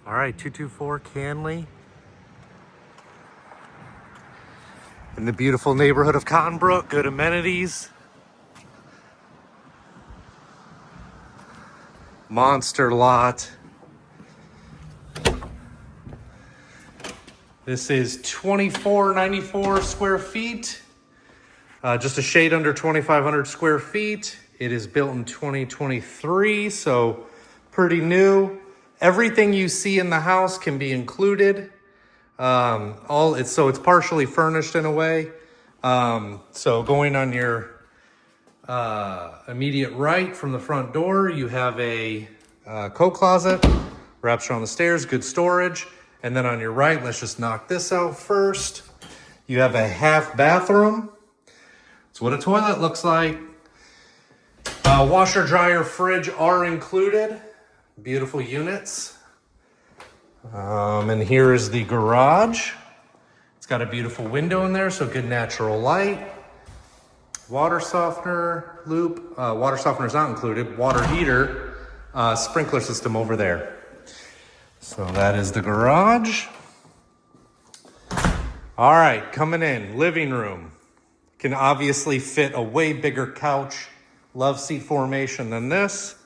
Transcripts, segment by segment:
All right, 224 Canley. In the beautiful neighborhood of Brook, good amenities. Monster lot. This is 2494 square feet. Just a shade under 2,500 square feet. It is built in 2023, so pretty new. Everything you see in the house can be included. It's partially furnished in a way. So going on your immediate right from the front door, you have a coat closet, wraps around the stairs, good storage. And then on your right, let's just knock this out first. You have a half bathroom. It's what a toilet looks like. Washer, dryer, fridge are included. Beautiful units. And here is the garage. It's got a beautiful window in there, so good natural light. Water softener loop. Water softener is not included. Water heater, sprinkler system over there. So that is the garage. All right, coming in, living room. Can obviously fit a way bigger couch, love seat formation than this.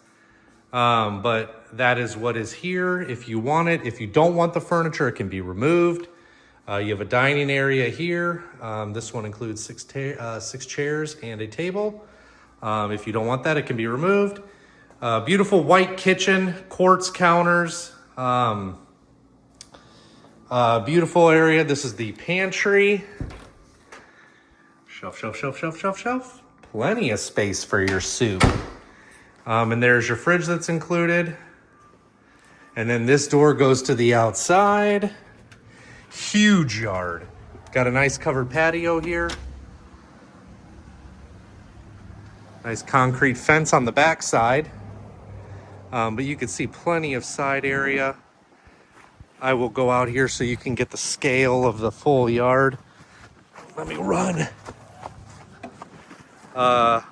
But that is what is here if you want it. If you don't want the furniture, it can be removed. You have a dining area here. This one includes six chairs and a table. If you don't want that, it can be removed. Beautiful white kitchen, quartz counters. Beautiful area. This is the pantry. Shelf, shelf, shelf, shelf, shelf, shelf. Plenty of space for your soup. And there's your fridge that's included. And then this door goes to the outside. Huge yard. Got a nice covered patio here. Nice concrete fence on the back side. But you can see plenty of side area. I will go out here so you can get the scale of the full yard. Let me run.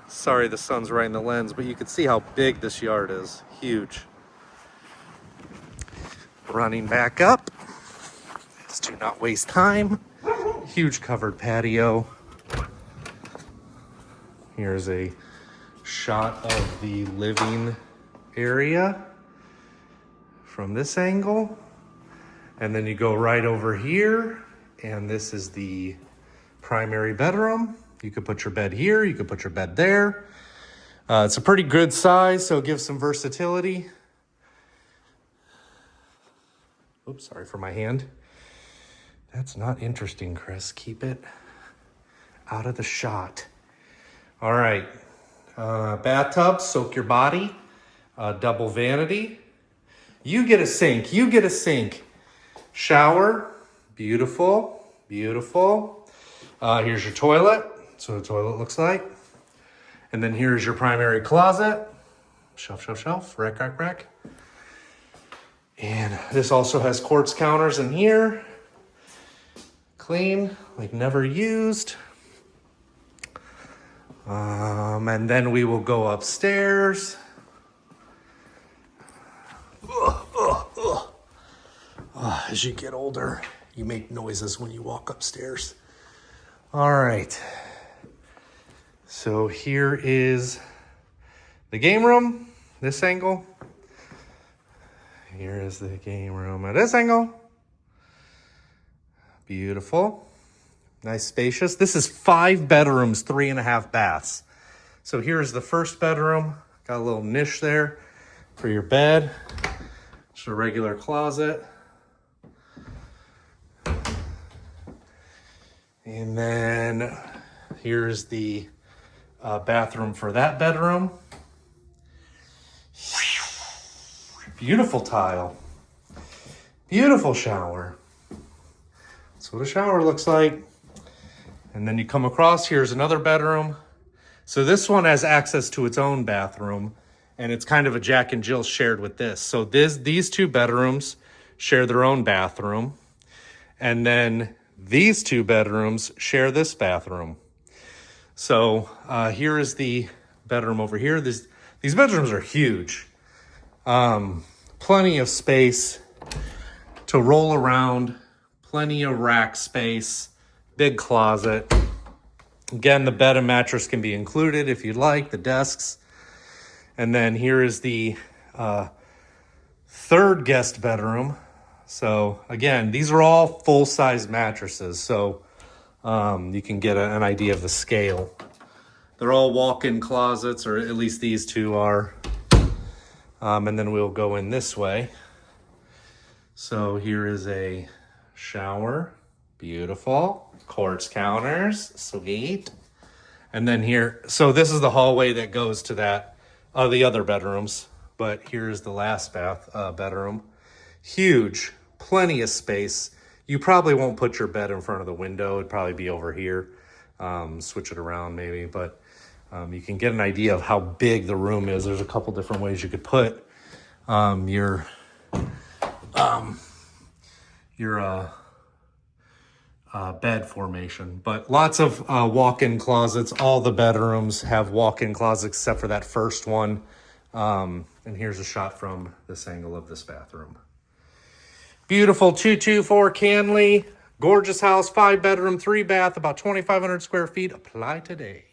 Sorry, the sun's right in the lens, but you can see how big this yard is. Huge. Running back up. Let's do not waste time. Huge covered patio. Here's a shot of the living area from this angle. And then you go right over here, and this is the primary bedroom. You could put your bed here, you could put your bed there. It's a pretty good size, so it gives some versatility. Oops, sorry for my hand. That's not interesting, Chris. Keep it out of the shot. All right, bathtub, soak your body. Double vanity. You get a sink, you get a sink. Shower, beautiful, beautiful. Here's your toilet. That's what a toilet looks like. And then here's your primary closet. Shelf, shelf, shelf, rack, rack, rack. And this also has quartz counters in here. Clean, like never used. And then we will go upstairs. As you get older, you make noises when you walk upstairs. All right. So here is the game room, this angle. Here is the game room at this angle. Beautiful. Nice, spacious. This is 5 bedrooms, 3.5 baths. So here's the first bedroom. Got a little niche there for your bed. Just a regular closet. And then here's the bathroom for that bedroom. Beautiful tile. Beautiful shower. That's what a shower looks like. And then you come across, here's another bedroom. So this one has access to its own bathroom, and it's kind of a Jack and Jill shared with this. So these 2 bedrooms share their own bathroom. And then these 2 bedrooms share this bathroom. So here is the bedroom over here. These bedrooms are huge. Plenty of space. to roll around, plenty of rack space, big closet. Again, the bed and mattress can be included if you'd like, the desks. And then here is the third guest bedroom. So again, these are all full-size mattresses, so you can get an idea of the scale. They're all walk-in closets, or at least these two are. And then we'll go in this way. So here is a shower, beautiful. Quartz counters, sweet. And then here, so this is the hallway that goes to that, the other bedrooms. But here's the last bedroom. Huge, plenty of space. You probably won't put your bed in front of the window. It'd probably be over here. Switch it around maybe, but you can get an idea of how big the room is. There's a couple different ways you could put your bed formation, but lots of walk-in closets. All the bedrooms have walk-in closets except for that first one. And here's a shot from this angle of this bathroom. Beautiful 224 Canley, gorgeous house, 5 bedroom, 3 bath, about 2,500 square feet. Apply today.